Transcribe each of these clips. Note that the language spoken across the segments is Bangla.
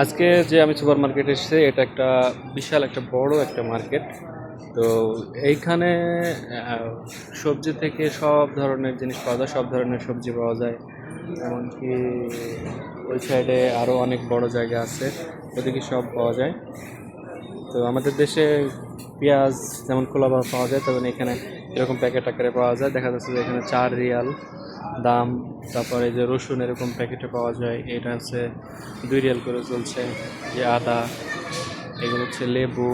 আজকে যে আমি সুপার মার্কেটে এসেছি, এটা একটা বিশাল একটা বড় একটা মার্কেট। তো এইখানে আহ, সবজি থেকে সব ধরনের জিনিস পাওয়া যায়, সব ধরনের সবজি পাওয়া যায়। এমনকি ওই সাইডে আরও অনেক বড় জায়গা আছে, ওদিকে সব পাওয়া যায়। তো আমাদের দেশে পেঁয়াজ যেমন খোলাভাবে পাওয়া যায়, তখন এখানে এরকম প্যাকেট আকারে পাওয়া যায়। দেখা যাচ্ছে যে এখানে 4 রিয়াল দাম। তারপরে এই যে রসুন এরকম প্যাকেটে পাওয়া যায়, এটা হচ্ছে 2 রিয়াল করে চলছে। যে আদা, এগুলো হচ্ছে লেবু।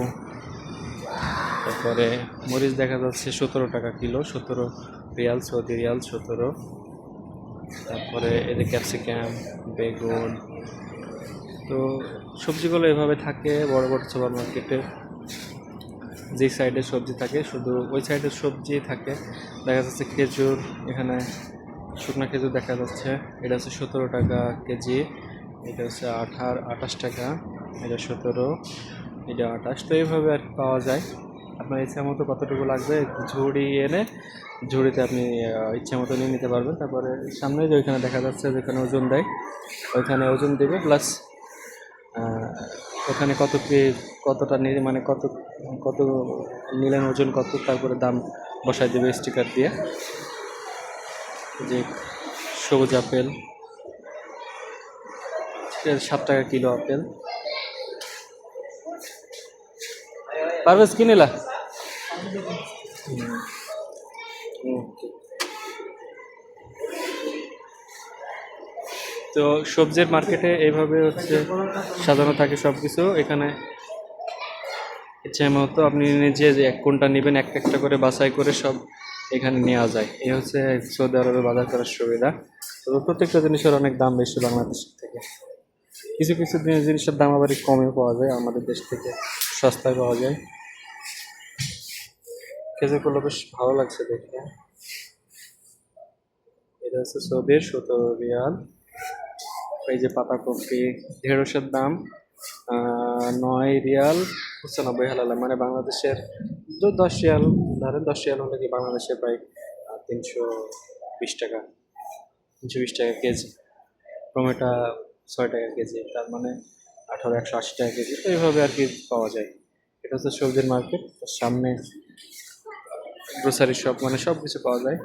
তারপরে মরিচ দেখা যাচ্ছে 17 টাকা কিলো, 17 রিয়াল, সৌদি রিয়াল 17। তারপরে এদের ক্যাপসিকাম, বেগুন। তো সবজিগুলো এভাবে থাকে বড় বড় সুপার মার্কেটে। যে সাইডে সবজি থাকে শুধু ওই সাইডে সবজি থাকে। দেখা যাচ্ছে খেজুর, এখানে শুকনো খেজুর দেখা যাচ্ছে, এটা হচ্ছে 17 টাকা কেজি। এটা হচ্ছে 28 টাকা, এটা 17, এটা 28। তো এইভাবে আর কি পাওয়া যায়। আপনার ইচ্ছা মতো কতটুকু লাগবে ঝুড়ি এনে ঝুড়িতে আপনি ইচ্ছা মতো নিয়ে নিতে পারবেন। তারপরে সামনে যে ওইখানে দেখা যাচ্ছে যেখানে ওজন দেয়, ওইখানে ওজন দেবে, প্লাস ওখানে কত কি কতটা নিলে মানে কত কত নিলেন ওজন কত, তারপরে দাম বসায় দেবে স্টিকার দিয়ে। যে সবুজ আপেল 7 টাকা কিলো আপেল। পারভেজ কি নিলা? তো সবজির মার্কেটে এইভাবে হচ্ছে সাজানো থাকে সব কিছু। এখানে ইচ্ছে মতো আপনি নিজে যে কোনটা নেবেন একটা একটা করে বাছাই করে সব এখানে নেওয়া যায়। এই হচ্ছে সৌদি আরবে বাজার করার সুবিধা। তো প্রত্যেকটা জিনিসের অনেক দাম বেশি বাংলাদেশের থেকে। কিছু কিছু জিনিসের দাম আবার একটু কমে পাওয়া যায়, আমাদের দেশ থেকে সস্তায় পাওয়া যায়। খেজুরগুলো বেশ ভালো লাগছে দেখে। এটা হচ্ছে সৌদির 17 রিয়াল। এই যে পাতাকপি, ঢেঁড়সের দাম 9 রিয়াল 95 হালালা, মানে বাংলাদেশের 10 রিয়াল। ধরেন 10 রিয়াল হলে কি বাংলাদেশে প্রায় 320 টাকা, 320 টাকা কেজি। টমেটো 6 টাকা কেজি, তার মানে 180 টাকা কেজি। তো এইভাবে আর কি পাওয়া যায়। এটা হচ্ছে সবজির মার্কেট, সামনে গ্রোসারি শপ, মানে সব কিছু পাওয়া যায়।